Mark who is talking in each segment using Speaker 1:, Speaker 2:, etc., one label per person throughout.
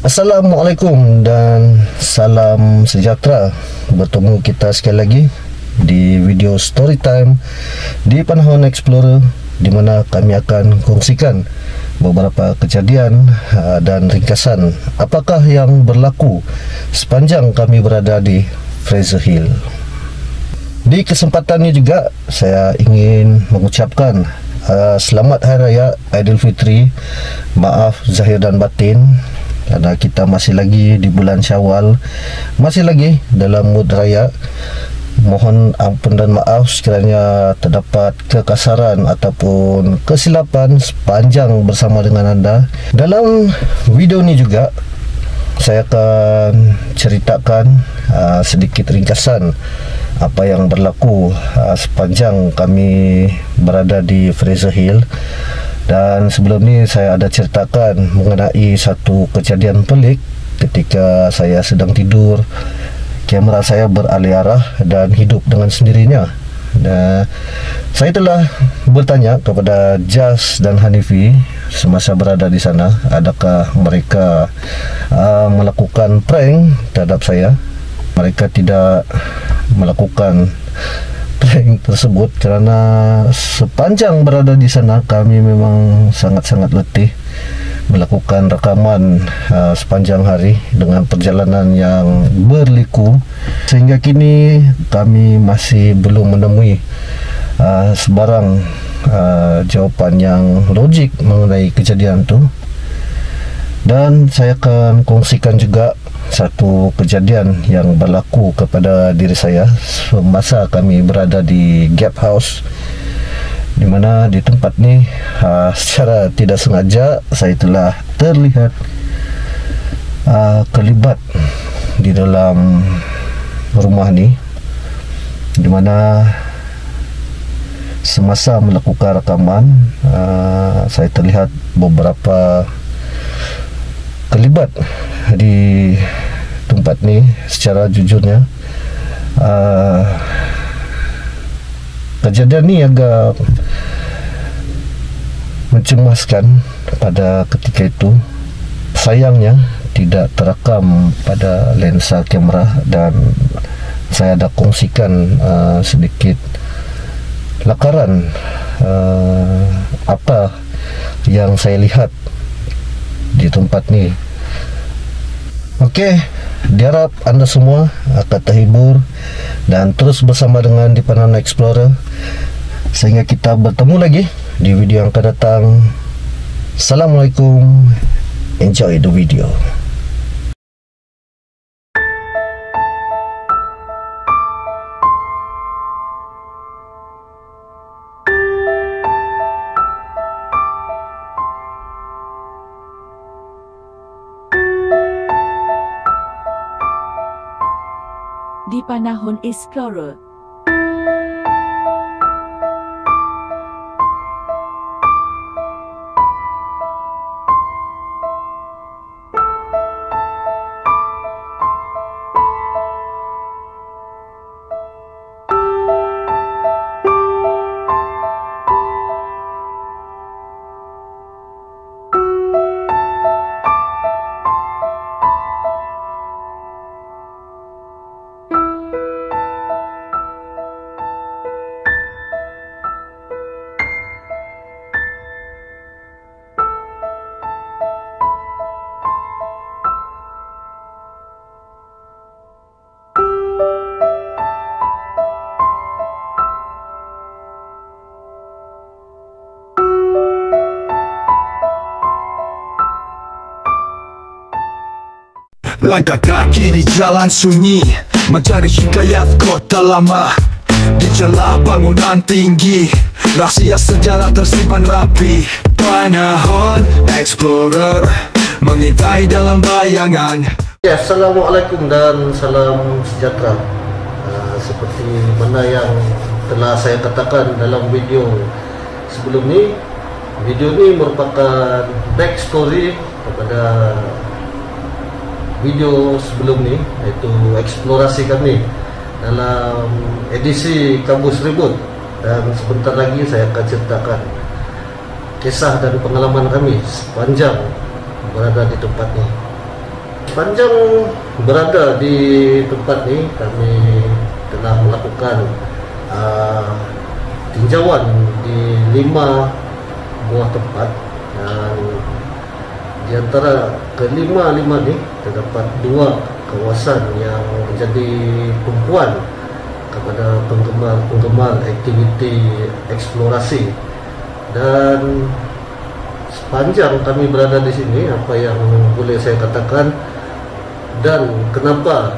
Speaker 1: Assalamualaikum dan salam sejahtera. Bertemu kita sekali lagi di video story time di Panahan Explorer, di mana kami akan kongsikan beberapa kejadian dan ringkasan apakah yang berlaku sepanjang kami berada di Fraser Hill. Di kesempatan ini juga saya ingin mengucapkan selamat Hari Raya Aidilfitri. Maaf zahir dan batin, karena kita masih lagi di bulan Syawal, masih lagi dalam mood raya. Mohon ampun dan maaf sekiranya terdapat kekasaran ataupun kesilapan sepanjang bersama dengan anda. Dalam video ini juga saya akan ceritakan sedikit ringkasan apa yang berlaku sepanjang kami berada di Fraser Hill. Dan sebelum ni saya ada ceritakan mengenai satu kejadian pelik ketika saya sedang tidur. Kamera saya beralih arah dan hidup dengan sendirinya. Dan saya telah bertanya kepada Jas dan Hanifi semasa berada di sana, adakah mereka melakukan prank terhadap saya. Mereka tidak melakukan prank tersebut kerana sepanjang berada di sana kami memang sangat-sangat letih melakukan rekaman sepanjang hari dengan perjalanan yang berliku, sehingga kini kami masih belum menemui sebarang jawapan yang logik mengenai kejadian itu. Dan saya akan kongsikan juga satu kejadian yang berlaku kepada diri saya semasa kami berada di Gap House, di mana di tempat ni secara tidak sengaja saya telah terlihat kelibat di dalam rumah ni, di mana semasa melakukan rekaman saya terlihat beberapa kelibat di tempat ni. Secara jujurnya kejadian ni agak mencemaskan pada ketika itu. Sayangnya tidak terekam pada lensa kamera, dan saya ada kongsikan sedikit lakaran apa yang saya lihat di tempat ni. Okey, diharap anda semua akan terhibur dan terus bersama dengan di Panahan Explorer sehingga kita bertemu lagi di video yang akan datang. Assalamualaikum. Enjoy the video.
Speaker 2: Di Panahan Explorer.
Speaker 3: Langkah kaki di jalan sunyi, mencari hikayat kota lama. Di celah bangunan tinggi, rahsia sejarah tersimpan rapi. Panahan Explorer, mengintai dalam bayangan.
Speaker 1: Ya, Assalamualaikum dan salam sejahtera. Seperti mana yang telah saya katakan dalam video sebelum ni, video ni merupakan backstory kepada video sebelum ni, iaitu eksplorasi kami dalam edisi Kabus Ribut. Dan sebentar lagi saya akan ceritakan kisah dan pengalaman kami sepanjang berada di tempat ni. sepanjang berada di tempat ni, kami telah melakukan tinjauan di 5 buah tempat, dan di antara kelima-lima ni terdapat 2 kawasan yang menjadi tumpuan kepada penggemar aktiviti eksplorasi. Dan sepanjang kami berada di sini, apa yang boleh saya katakan dan kenapa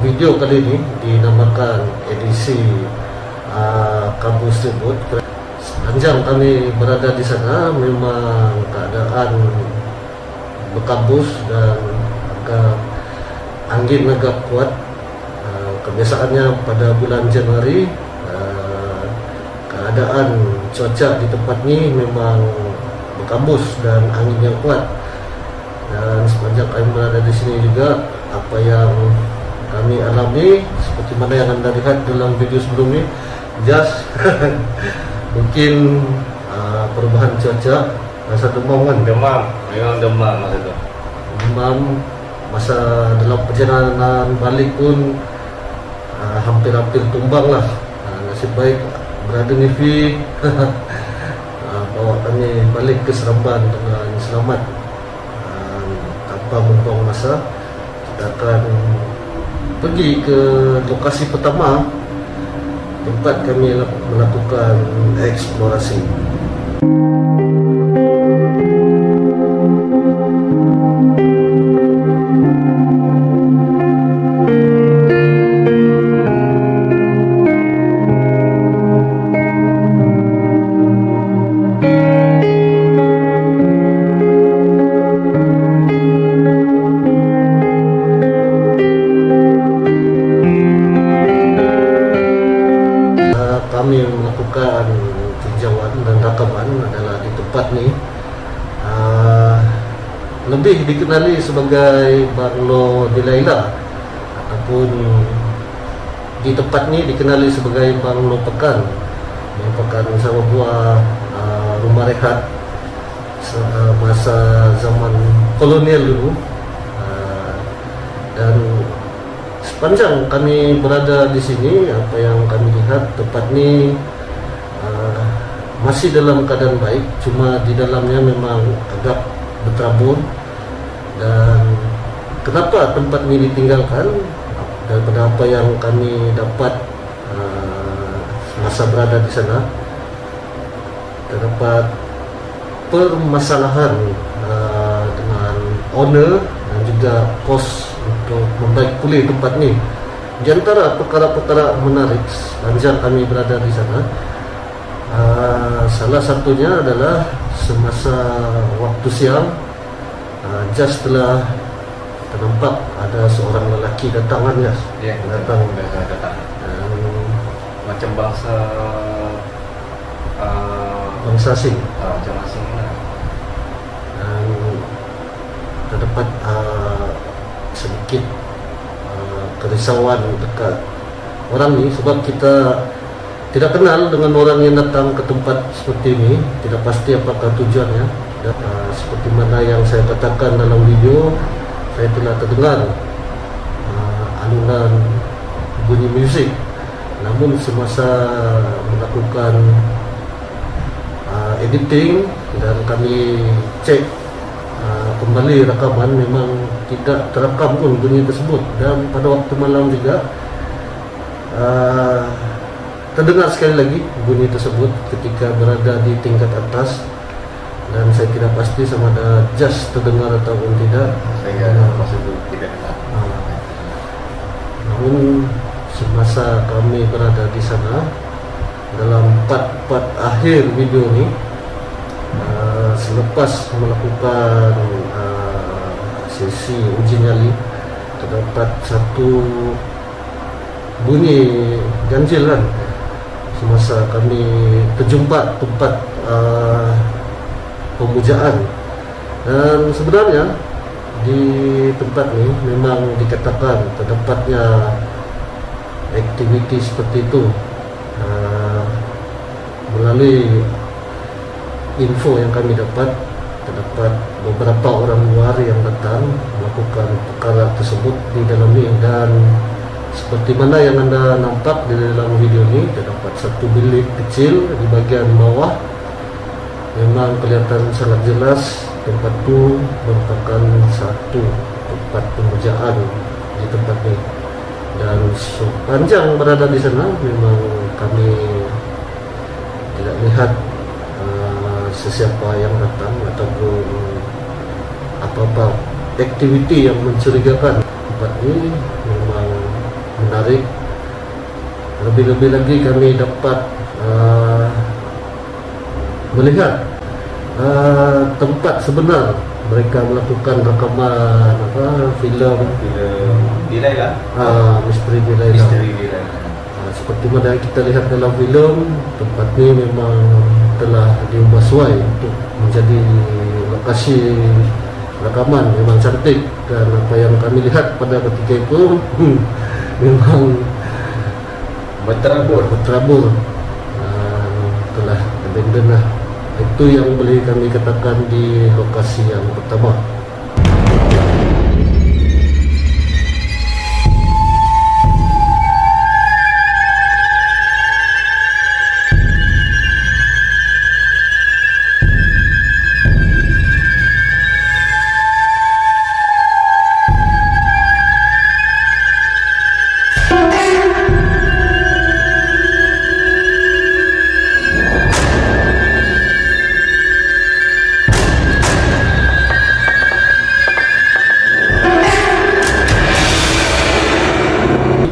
Speaker 1: video kali ini dinamakan edisi Kabus Tribut, sepanjang kami berada di sana memang keadaan berkabus dan angin agak kuat. Kebiasaannya pada bulan Januari keadaan cuaca di tempat ni memang berkabus dan angin yang kuat. Dan sepanjang kami berada di sini juga, apa yang kami alami seperti mana yang anda lihat dalam video sebelum ni, just mungkin perubahan cuaca, rasa demam kan?
Speaker 4: Memang demam masa tu.
Speaker 1: Demam, masa dalam perjalanan balik pun hampir-hampir tumbang lah. Nasib baik berada Nevi bawa kami balik ke Seremban dengan selamat. Tanpa membuang masa, kita akan pergi ke lokasi pertama tempat kami melakukan eksplorasi. Kami melakukan tinjauan dan rakaman adalah di tempat ni, lebih dikenali sebagai Banglo Delilah, ataupun di tempat ni dikenali sebagai Banglo Pekan, merupakan sebuah buah rumah rehat masa zaman kolonial dulu. Dan sepanjang kami berada di sini, apa yang kami lihat, tempat ni masih dalam keadaan baik, cuma di dalamnya memang agak berterabur. Dan kenapa tempat ini ditinggalkan? Daripada apa yang kami dapat masa berada di sana, terdapat permasalahan dengan owner dan juga pos untuk membaik pulih tempat ni. Di antara perkara-perkara menarik sepanjang kami berada di sana, salah satunya adalah semasa waktu siang, just setelah ternampak ada seorang lelaki datang kan, ya?
Speaker 4: Ya, datang. Macam bangsa
Speaker 1: asing.
Speaker 4: Macam asing lah.
Speaker 1: Dan terdapat sedikit kerisauan dekat orang ni, sebab kita tidak kenal dengan orang yang datang ke tempat seperti ini, tidak pasti apakah tujuannya. Dan seperti mana yang saya katakan dalam video, saya telah terdengar alunan bunyi muzik. Namun semasa melakukan editing dan kami cek kembali rakaman, memang tidak terekam pun bunyi tersebut. Dan pada waktu malam juga terdengar sekali lagi bunyi tersebut ketika berada di tingkat atas. Dan saya tidak pasti sama ada just terdengar ataupun tidak.
Speaker 4: Saya maksud itu tidak dengar.
Speaker 1: Namun semasa kami berada di sana, dalam part akhir video ni, selepas melakukan sesi uji nyali, terdapat satu bunyi ganjil kan semasa kami terjumpa tempat pemujaan. Dan sebenarnya di tempat ni memang dikatakan terdapatnya aktiviti seperti itu. Melalui info yang kami dapat, terdapat beberapa orang luar yang datang melakukan perkara tersebut di dalam ini. Dan seperti mana yang anda nampak di dalam video ini, terdapat satu bilik kecil di bagian bawah. Memang kelihatan sangat jelas tempat itu merupakan satu tempat pemujaan di tempat ini. Dan sepanjang berada di sana memang kami tidak lihat sesiapa yang datang ataupun apa-apa aktiviti yang mencurigakan. Tempat ini memang menarik. Lebih-lebih lagi kami dapat melihat tempat sebenar mereka melakukan rakaman filem
Speaker 4: Delay lah.
Speaker 1: Misteri Delay. Seperti mana kita lihat dalam filem, tempat ini memang telah diubah suai untuk menjadi lokasi rakaman. Memang cantik, dan apa yang kami lihat pada ketika itu memang berterabur telah abandon lah. Itu yang boleh kami katakan di lokasi yang pertama.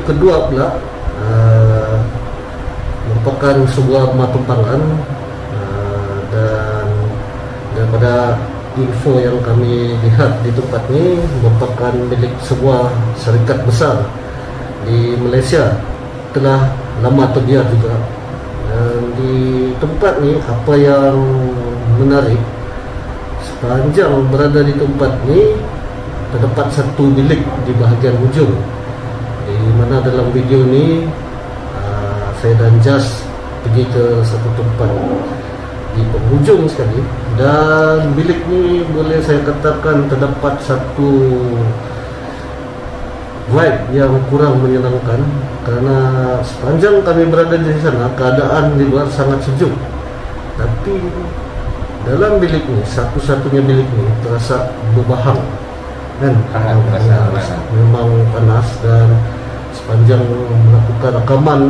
Speaker 1: Kedua pula merupakan sebuah rumah tumpangan, dan daripada info yang kami lihat di tempat ini merupakan milik sebuah syarikat besar di Malaysia, telah lama terbiar juga. Dan di tempat ini apa yang menarik, sepanjang berada di tempat ini terdapat satu bilik di bahagian hujung, di mana dalam video ini saya dan Jas pergi ke satu tempat di penghujung sekali. Dan bilik ini boleh saya katakan terdapat satu vibe yang kurang menyenangkan, kerana sepanjang kami berada di sana keadaan di luar sangat sejuk, tapi dalam bilik ini, satu-satunya bilik ini terasa berbahang kan, memang panas. Dan sepanjang melakukan rakaman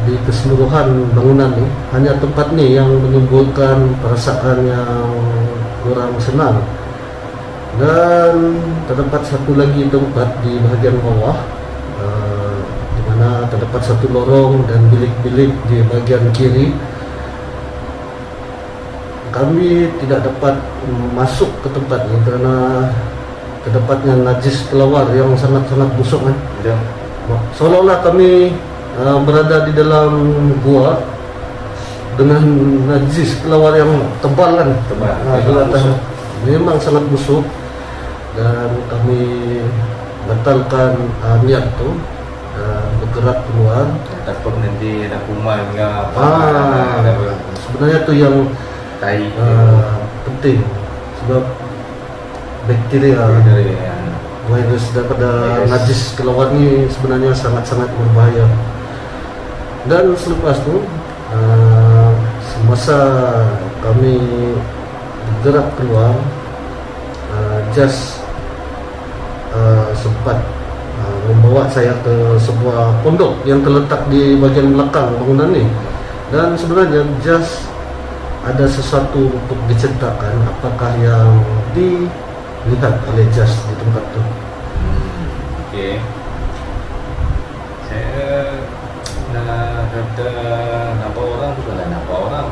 Speaker 1: di keseluruhan bangunan ini, hanya tempat ini yang menimbulkan perasaan yang kurang senang. Dan terdapat satu lagi tempat di bahagian bawah, di mana terdapat satu lorong dan bilik-bilik di bahagian kiri. Kami tidak dapat masuk ke tempat ini kerana terdapatnya najis kelawar yang sangat-sangat busuk kan.
Speaker 4: Ya.
Speaker 1: Seolah-olah kami berada di dalam gua dengan najis kelawar yang tebal kan. Memang sangat busuk, dan kami batalkan niat tu bergerak keluar.
Speaker 4: Takut nanti ada kuman ke apa.
Speaker 1: Sebenarnya tu yang
Speaker 4: tai
Speaker 1: penting, sebab bakteria virus daripada najis keluar ni sebenarnya sangat-sangat berbahaya. Dan selepas tu semasa kami bergerak keluar, Jas sempat membawa saya ke sebuah pondok yang terletak di bahagian belakang bangunan ni. Dan sebenarnya Jas ada sesuatu untuk diceritakan apakah yang dilihat oleh Jas di tempat tu.
Speaker 4: Okey. Saya nak kata nampak orang tu bukanlah nampak orang.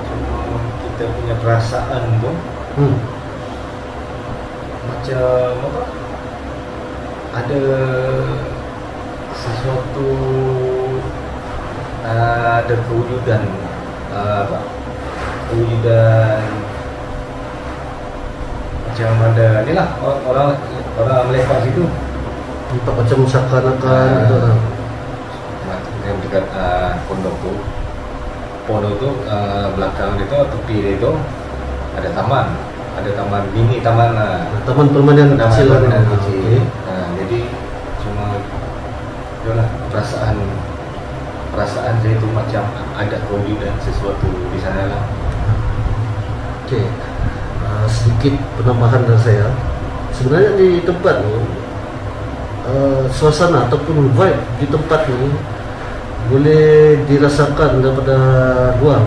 Speaker 4: Cuma kita punya perasaan tu macam apa? Ada sesuatu, ada kewujudan apa? Kewujudan macam ada ni lah orang melepas itu.
Speaker 1: Nampak macam seakan-akan itu lah.
Speaker 4: Yang dekat pondok tu belakang dia tu, tepi dia tu ada taman. ada taman mini, taman
Speaker 1: Taman permainan kecil lah.
Speaker 4: permainan kecil.
Speaker 1: Okey.
Speaker 4: Jadi cuma itulah perasaan saya itu macam ada kewujudan sesuatu di sana lah.
Speaker 1: Okey. Sedikit penambahan dari saya. Sebenarnya di tempat ni suasana ataupun vibe di tempat ni boleh dirasakan daripada luar.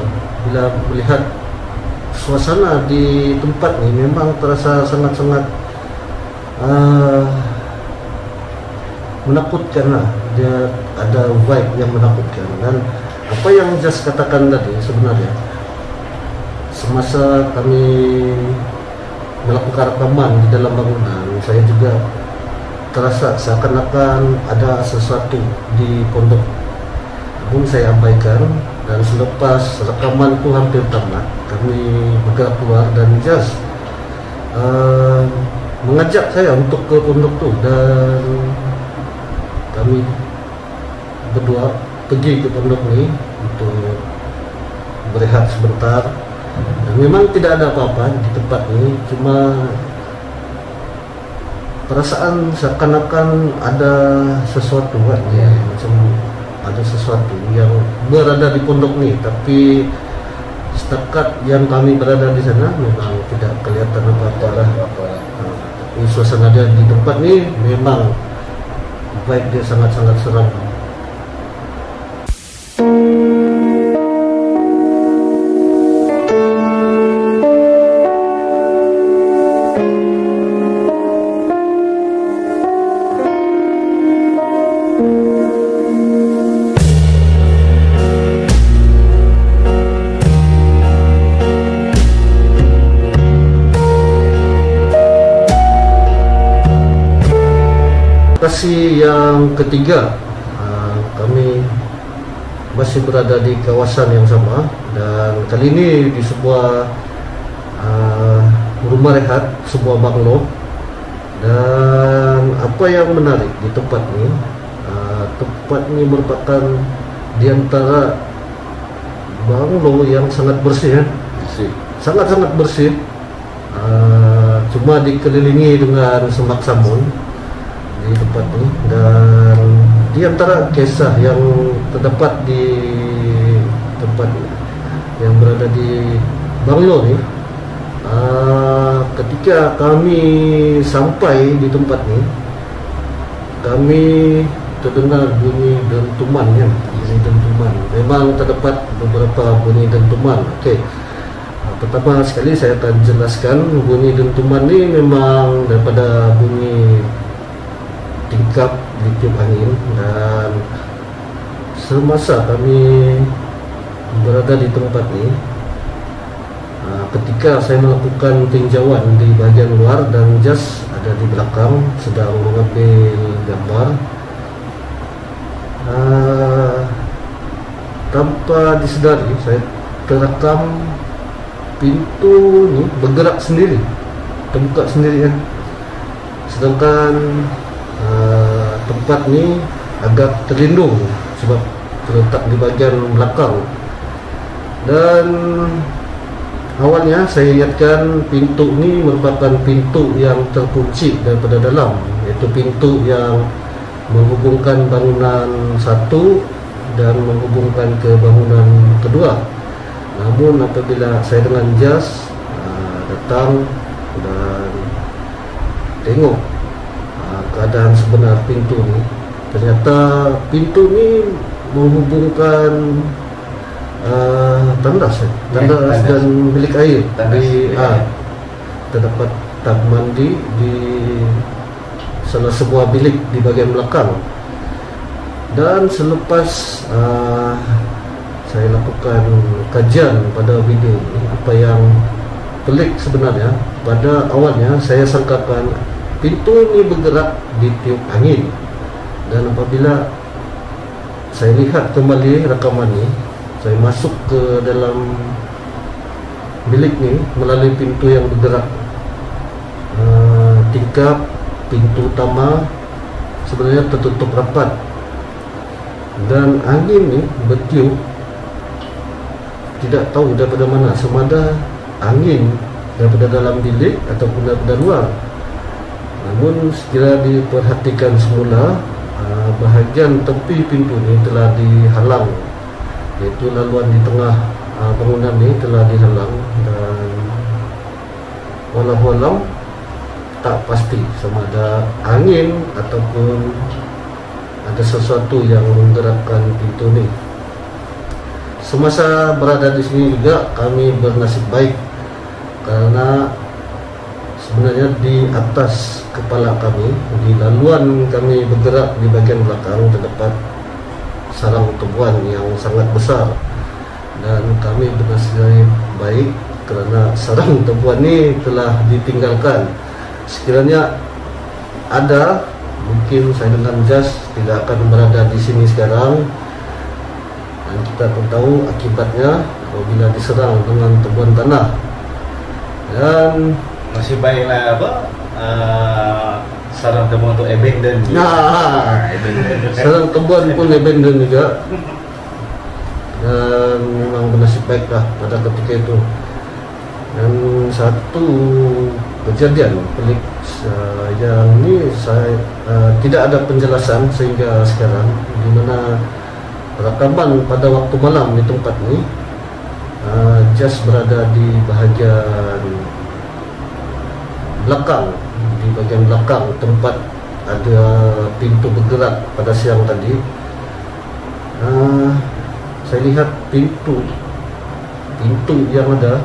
Speaker 1: Bila melihat suasana di tempat ni memang terasa sangat-sangat menakutkan lah. Dia ada vibe yang menakutkan. Dan apa yang Jas katakan tadi sebenarnya, semasa kami melakukan rekaman di dalam bangunan, saya juga terasa seakan-akan ada sesuatu di pondok. Namun saya abaikan, dan selepas rekaman itu hampir tamat, kami bergerak keluar dan Jas mengajak saya untuk ke pondok tu, dan kami berdua pergi ke pondok ni untuk berehat sebentar. Dan memang tidak ada apa-apa di tempat ini, cuma perasaan seakan-akan ada sesuatu kan, ya, macam ada sesuatu yang berada di pondok ni. Tapi setakat yang kami berada di sana memang tidak kelihatan apa-apa lah. Tapi suasana dia di tempat ni memang vibe dia sangat-sangat seram. Lokasi yang ketiga, kami masih berada di kawasan yang sama, dan kali ini di sebuah rumah rehat, sebuah banglo. Dan apa yang menarik di tempat ini merupakan di antara banglo yang sangat bersih, sangat-sangat bersih. Cuma dikelilingi dengan semak samun di tempat ini, dan di antara kisah yang terdapat di tempat ini, yang berada di banglo ni, ketika kami sampai di tempat ini, kami terdengar bunyi dentuman, ya, bunyi dentuman. Memang terdapat beberapa bunyi dentuman. Okey. Pertama sekali saya akan jelaskan, bunyi dentuman ni memang daripada bunyi tingkap di tiup angin. Dan semasa kami berada di tempat ini, ketika saya melakukan tinjauan di bahagian luar dan Jas ada di belakang sedang mengambil gambar, tanpa disedari saya terekam pintu ni bergerak sendiri, terbuka sendiri, kan. Sedangkan tempat ni agak terlindung sebab terletak di bahagian belakang. Dan awalnya saya ingatkan pintu ni merupakan pintu yang terkunci daripada dalam, iaitu pintu yang menghubungkan bangunan satu dan menghubungkan ke bangunan kedua. Namun apabila saya dengan Jas datang dan tengok keadaan sebenar pintu ni, ternyata pintu ni menghubungkan tandas dan bilik air. Terdapat tub mandi di salah sebuah bilik di bahagian belakang. Dan selepas saya lakukan kajian pada video ini, apa yang pelik sebenarnya, pada awalnya saya sangkakan pintu ini bergerak di tiup angin. Dan apabila saya lihat kembali rekaman ini, saya masuk ke dalam bilik ni melalui pintu yang bergerak. Tingkap pintu utama sebenarnya tertutup rapat, dan angin ni bertiup tidak tahu daripada mana, semada angin daripada dalam bilik ataupun daripada luar. Namun sekira diperhatikan semula, bahagian tepi pintu ini telah dihalang, iaitu laluan di tengah bangunan ini telah dihalang, dan walau-walau tak pasti sama ada angin ataupun ada sesuatu yang menggerakkan pintu ini. Semasa berada di sini juga kami bernasib baik, karena sebenarnya di atas kepala kami, di laluan kami bergerak di bagian belakang, terdapat sarang tumbuhan yang sangat besar, dan kami bernasib baik kerana sarang tumbuhan ini telah ditinggalkan. Sekiranya ada, mungkin saya dengan Jas tidak akan berada di sini sekarang, dan kita pun tahu akibatnya apabila diserang dengan tumbuhan tanah. Dan
Speaker 4: masih baiklah sarang tumbuhan untuk abandon.
Speaker 1: Sarang tumbuhan pun abandon juga, dan memang bernasib baiklah pada ketika itu. Dan satu kejadian pelik yang ini saya tidak ada penjelasan sehingga sekarang, di mana rekaman pada waktu malam di tempat ini, Jas berada di bahagian belakang, di bagian belakang tempat ada pintu bergerak pada siang tadi. Saya lihat pintu yang ada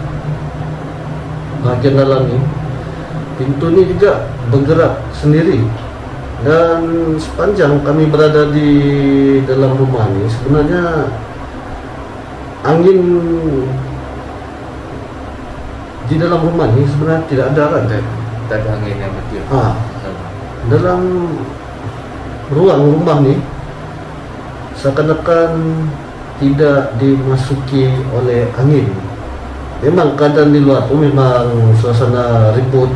Speaker 1: bahagian dalam ini, pintu ini juga bergerak sendiri. Dan sepanjang kami berada di dalam rumah ini, sebenarnya angin di dalam rumah ini sebenarnya tidak ada kan?
Speaker 4: Tak ada angin yang betul.
Speaker 1: Dalam ruang rumah ini seakan-akan tidak dimasuki oleh angin. Memang keadaan di luar tu memang suasana ribut,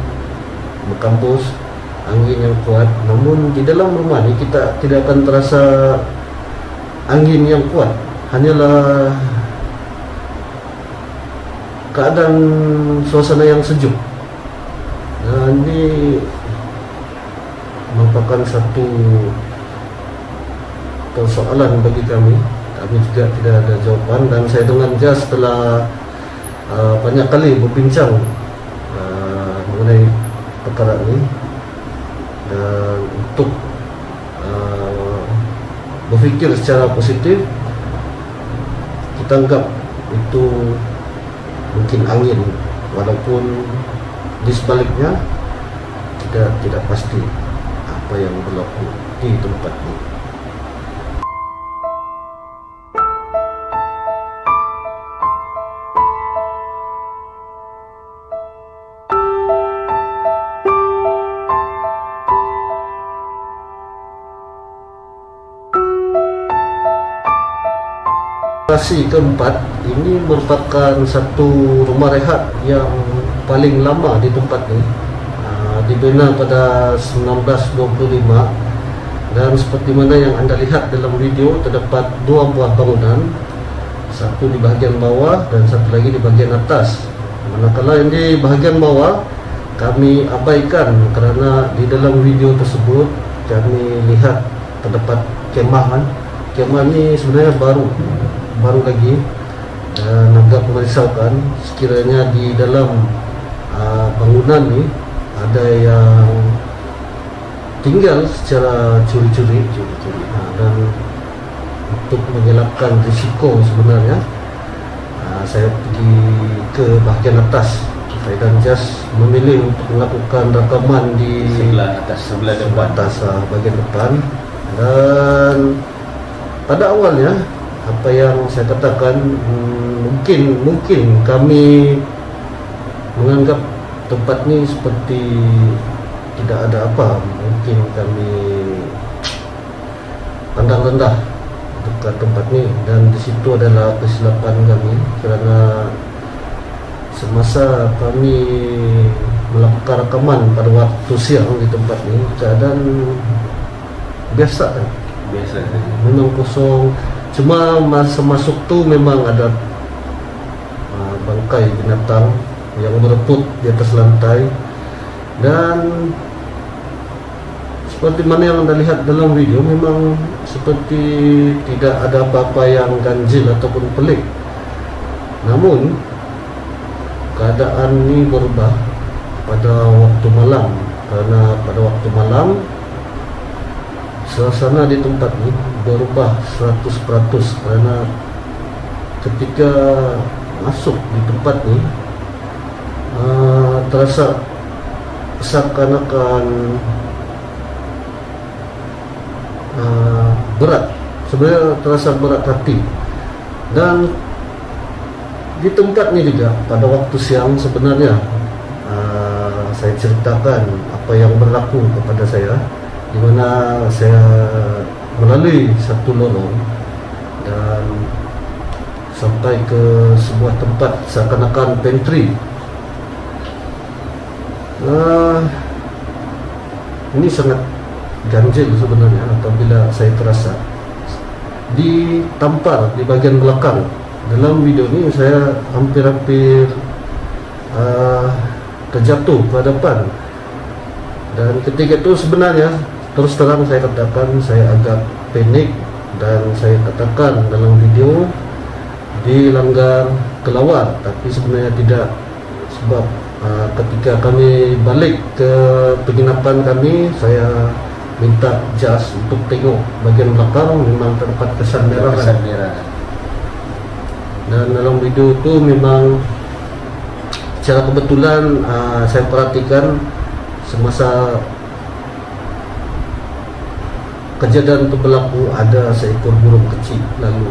Speaker 1: berkampus, angin yang kuat. Namun di dalam rumah ni kita tidak akan terasa angin yang kuat. Hanyalah keadaan suasana yang sejuk. Dan ini merupakan satu persoalan bagi kami. Kami juga tidak ada jawaban, dan saya dengan Jas telah banyak kali berbincang mengenai perkara ini, dan untuk berfikir secara positif, kita anggap itu mungkin angin, walaupun di sebaliknya kita tidak pasti apa yang berlaku di tempat ini. Lokasi keempat ini merupakan satu rumah rehat yang paling lama di tempat ini. Dibina pada 1925, dan seperti mana yang anda lihat dalam video, terdapat dua buah bangunan, satu di bahagian bawah dan satu lagi di bahagian atas. Manakala yang di bahagian bawah kami abaikan kerana di dalam video tersebut kami lihat terdapat kemah. Kemah ini sebenarnya baru lagi, dan agak merisaukan sekiranya di dalam bangunan ni ada yang tinggal secara curi-curi, dan untuk mengelakkan risiko sebenarnya saya pergi ke bahagian atas. Saya dan Jas memilih untuk melakukan rekaman di sebelah atas bahagian depan. Dan pada awalnya apa yang saya katakan, mungkin kami menganggap tempat ni seperti tidak ada apa. Mungkin kami pandang rendah dekat tempat ni, dan di situ adalah kesilapan kami, kerana semasa kami melakukan rekaman pada waktu siang di tempat ni, keadaan biasa, memang kosong. Cuma masa masuk tu memang ada bangkai binatang yang bereput di atas lantai. Dan seperti mana yang Anda lihat dalam video, memang seperti tidak ada apa-apa yang ganjil ataupun pelik. Namun keadaan ini berubah pada waktu malam, karena pada waktu malam suasana di tempat ini berubah 100%, karena ketika masuk di tempat ini terasa seakan-akan berat, sebenarnya terasa berat hati. Dan di tempat ini juga pada waktu siang sebenarnya saya ceritakan apa yang berlaku kepada saya, di mana saya melalui satu lorong dan sampai ke sebuah tempat seakan-akan pantry. Ini sangat ganjil sebenarnya apabila saya terasa ditampar di bagian belakang. Dalam video ini saya hampir-hampir terjatuh ke hadapan. Dan ketika itu sebenarnya terus terang saya katakan saya agak panik, dan saya katakan dalam video dilanggar kelawar, tapi sebenarnya tidak. Sebab ketika kami balik ke penginapan kami, saya minta jas untuk tengok bagian belakang, memang terdapat kesan merah. Dan dalam video itu memang secara kebetulan saya perhatikan semasa kejadian itu berlaku ada seekor burung kecil lalu,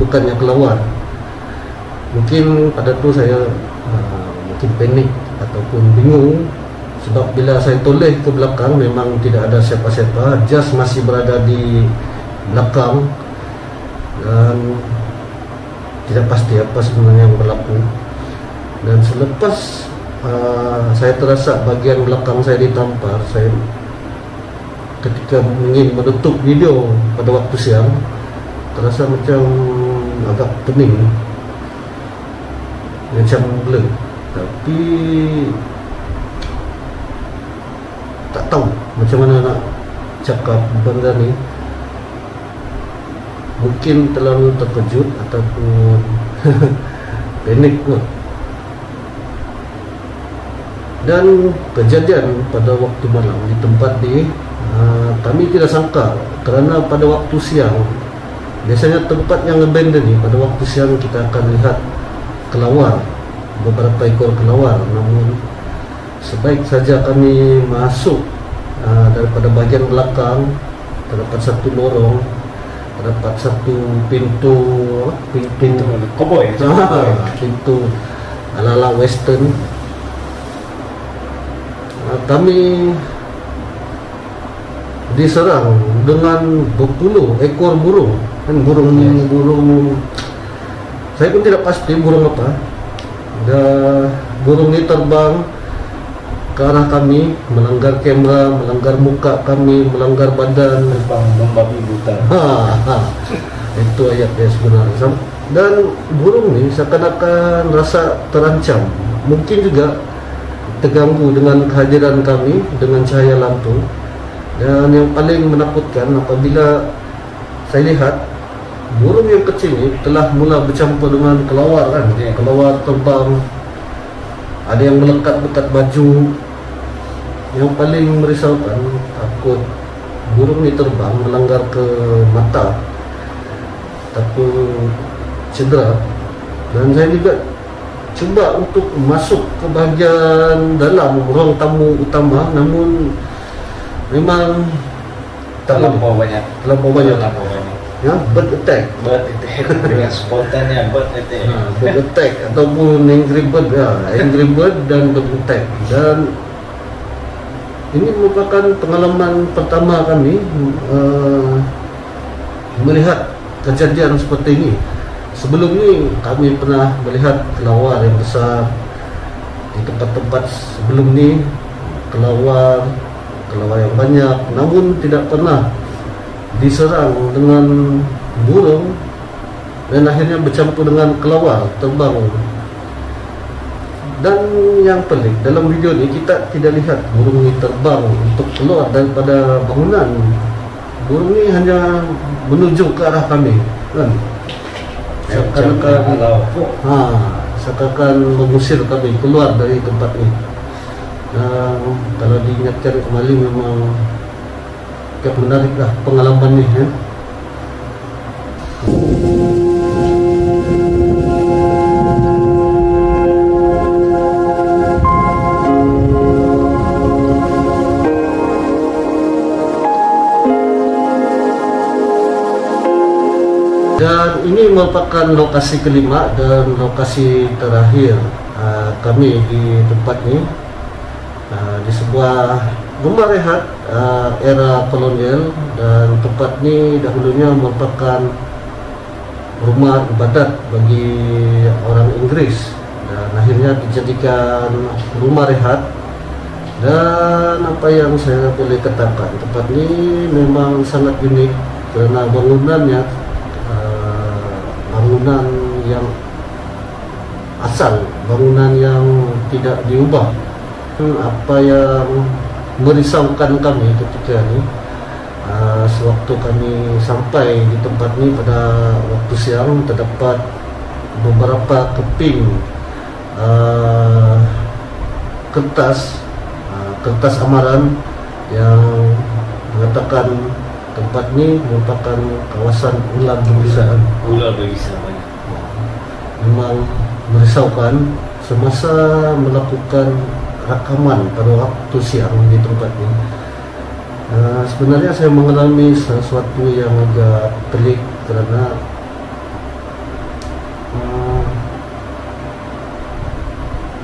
Speaker 1: bukannya kelawar. Mungkin pada itu saya mungkin panik ataupun bingung, sebab bila saya toleh ke belakang memang tidak ada siapa-siapa, jas masih berada di belakang dan tidak pasti apa sebenarnya yang berlaku. Dan selepas saya terasa bagian belakang saya ditampar, saya ketika ingin menutup video pada waktu siang terasa macam agak pening, macam blur, tapi tak tahu macam mana nak cakap benda ni. Mungkin terlalu terkejut ataupun panik pun. Dan kejadian pada waktu malam di tempat ni kami tidak sangka, kerana pada waktu siang biasanya tempat yang abandon ni pada waktu siang kita akan lihat kelawar, beberapa ekor kelawar. Namun sebaik saja kami masuk daripada bagian belakang, terdapat satu lorong, terdapat satu pintu
Speaker 4: koboi,
Speaker 1: pintu ala-ala western. Kami diserang dengan berpuluh ekor burung, kan burung saya pun tidak pasti burung apa. Burung ini terbang ke arah kami, melanggar kamera, melanggar muka kami, melanggar badan,
Speaker 4: terbang membabi buta.
Speaker 1: Itu ayatnya sebenarnya. Dan burung ini seakan-akan rasa terancam, mungkin juga terganggu dengan kehadiran kami, dengan cahaya lampu. Dan yang paling menakutkan apabila saya lihat burung yang kecil ini telah mula bercampur dengan kelawar, kan? Kelawar terbang, ada yang melekat dekat baju. Yang paling merisaukan, takut burung ini terbang melanggar ke mata, takut cedera. Dan saya juga cuba untuk masuk ke bahagian dalam ruang tamu utama, namun memang
Speaker 4: Terlampau banyak.
Speaker 1: Ya, bird attack
Speaker 4: dengan spontannya bird attack.
Speaker 1: Ataupun angry bird dan bird attack. Dan ini merupakan pengalaman pertama kami melihat kejadian seperti ini. Sebelum ini kami pernah melihat kelawar yang besar di tempat-tempat sebelum ini, kelawar yang banyak, namun tidak pernah diserang dengan burung dan akhirnya bercampur dengan kelawar terbang. Dan yang pelik, dalam video ini kita tidak lihat burung ini terbang untuk keluar daripada bangunan. Burung ini hanya menuju ke arah kami, kan? Seakan-akan mengusir kami keluar dari tempat ini. Kalau diingatkan kembali, memang cukup menariklah pengalaman ini, ya. Dan ini merupakan lokasi kelima dan lokasi terakhir kami di tempat ini, di sebuah rumah rehat era kolonial. Dan tempat ini dahulunya merupakan rumah ibadat bagi orang Inggris, dan akhirnya dijadikan rumah rehat. Dan apa yang saya boleh katakan, tempat ini memang sangat unik karena bangunannya bangunan yang asal, bangunan yang tidak diubah. Apa yang merisaukan kami ketika ini, sewaktu kami sampai di tempat ini pada waktu siang, terdapat beberapa keping kertas amaran yang mengatakan tempat ini merupakan kawasan ular berbisa.
Speaker 4: Ular berbisa banyak.
Speaker 1: Memang merisaukan semasa melakukan rakaman pada waktu siang di tempat ini. Sebenarnya saya mengalami sesuatu yang agak pelik kerana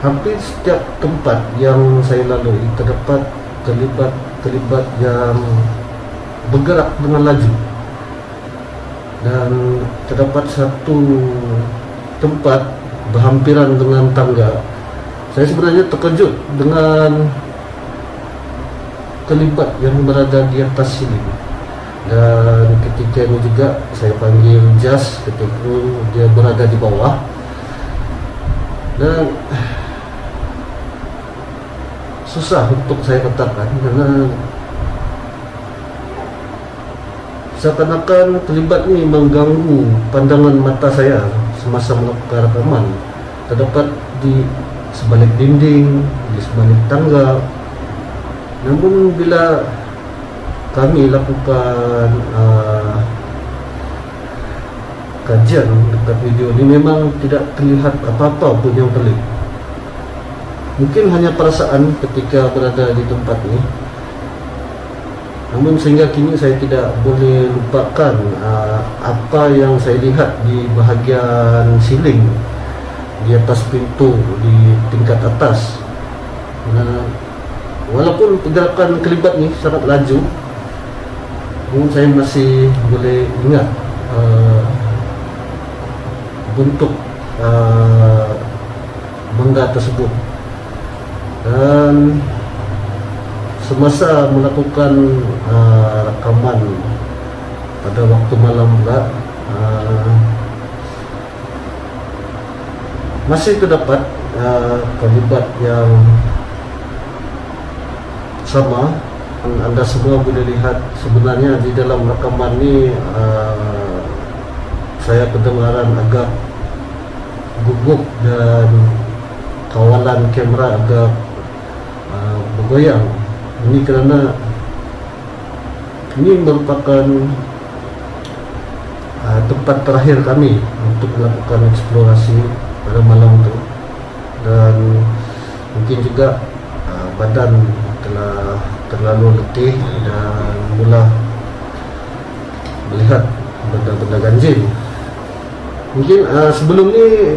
Speaker 1: hampir setiap tempat yang saya lalui terdapat kelibat yang bergerak dengan laju, dan terdapat satu tempat berhampiran dengan tangga. Saya sebenarnya terkejut dengan kelibat yang berada di atas sini, dan ketika ini juga saya panggil Jas ketika dia berada di bawah. Dan susah untuk saya katakan karena seakan-akan kelibat ini mengganggu pandangan mata saya semasa melakukan rekaman. Terdapat di sebalik dinding, di sebalik tangga. Namun bila kami lakukan kajian dekat video ini, memang tidak terlihat apa-apa pun yang pelik. Mungkin hanya perasaan ketika berada di tempat ini. Namun sehingga kini saya tidak boleh lupakan apa yang saya lihat di bahagian siling, di atas pintu, di tingkat atas. Walaupun pergerakan kelibat ni sangat laju, namun saya masih boleh ingat bentuk benda tersebut. Dan semasa melakukan rakaman pada waktu malam pula, masih terdapat kelibat yang sama. Anda semua boleh lihat sebenarnya di dalam rakaman ini saya kedengaran agak gugup dan kawalan kamera agak bergoyang. Ini kerana ini merupakan tempat terakhir kami untuk melakukan eksplorasi pada malam itu, dan mungkin juga badan telah terlalu letih dan mula melihat benda-benda ganjil. Mungkin sebelum ini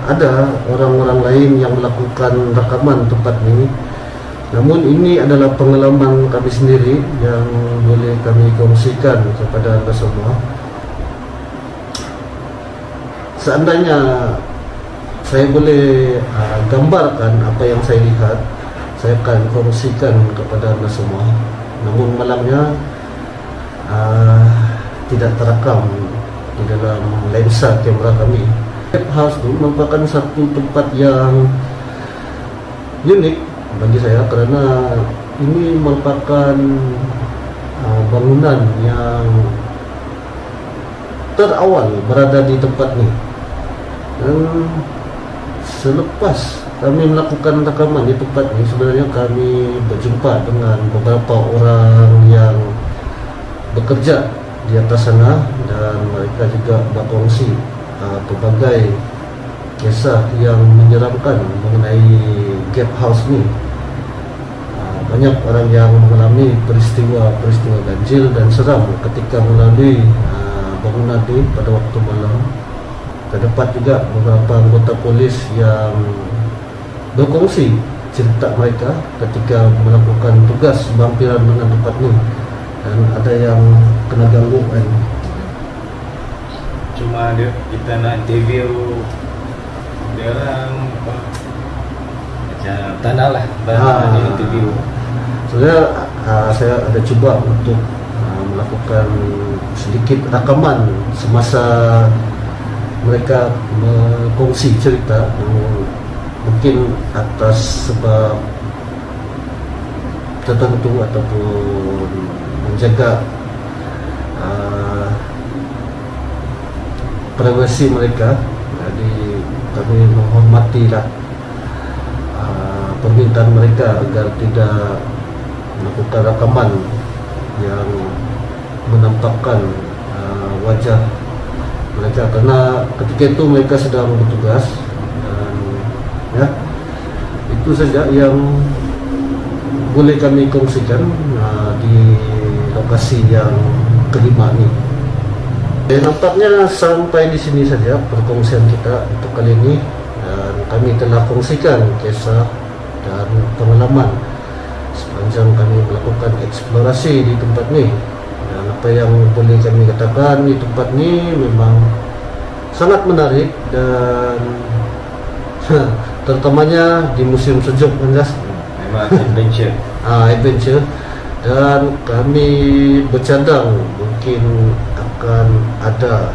Speaker 1: ada orang-orang lain yang melakukan rakaman tempat ini. Namun ini adalah pengalaman kami sendiri yang boleh kami kongsikan kepada anda semua. Seandainya saya boleh gambarkan apa yang saya lihat, saya akan kongsikan kepada anda semua. Namun malamnya tidak terekam di dalam lensa kamera kami. House itu merupakan satu tempat yang unik bagi saya kerana ini merupakan bangunan yang terawal berada di tempat ini. Dan selepas kami melakukan rakaman di tempat ini, sebenarnya kami berjumpa dengan beberapa orang yang bekerja di atas sana, dan mereka juga berkongsi pelbagai kisah yang menyeramkan mengenai gap house ni. Banyak orang yang mengalami peristiwa ganjil dan seram ketika melalui bangunan ini pada waktu malam. Terdapat juga beberapa anggota polis yang berkongsi cerita mereka ketika melakukan tugas bampiran dengan tempat ini, dan ada yang kena gangguan.
Speaker 4: Cuma kita nak interview dia orang macam tanah lah, dia interview. Saya ada cuba untuk melakukan sedikit rakaman semasa mereka berkongsi cerita, mungkin atas sebab tertentu ataupun menjaga privasi mereka. Jadi kami menghormatilah permintaan mereka agar tidak melakukan rakaman yang menampakkan wajah mereka, karena ketika itu mereka sedang bertugas. Dan ya, itu saja yang boleh kami kongsikan di lokasi yang kelima ini. Nampaknya sampai di sini saja perkongsian kita untuk kali ini, dan kami telah kongsikan kisah dan pengalaman sepanjang kami melakukan eksplorasi di tempat ini. Dan apa yang boleh kami katakan, di tempat ini memang sangat menarik, dan terutamanya di musim sejuk, Anjas. Memang adventure.
Speaker 1: Adventure. Dan kami bercadang mungkin akan ada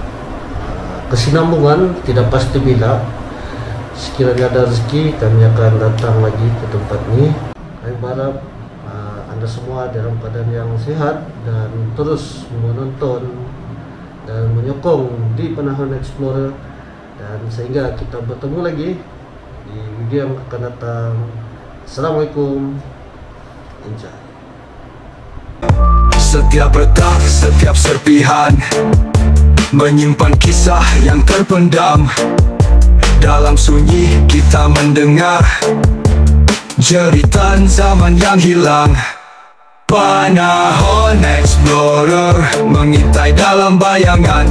Speaker 1: kesinambungan, tidak pasti bila. Sekiranya ada rezeki, kami akan datang lagi ke tempat ini. Kami berharap anda semua dalam keadaan yang sehat dan terus menonton dan menyokong di Panahan Explorer, dan sehingga kita bertemu lagi di video yang akan datang. Assalamualaikum. Enjoy.
Speaker 3: Setiap retak, setiap serpihan menyimpan kisah yang terpendam. Dalam sunyi kita mendengar jeritan zaman yang hilang. Panahan Explorer mengintai dalam bayangan.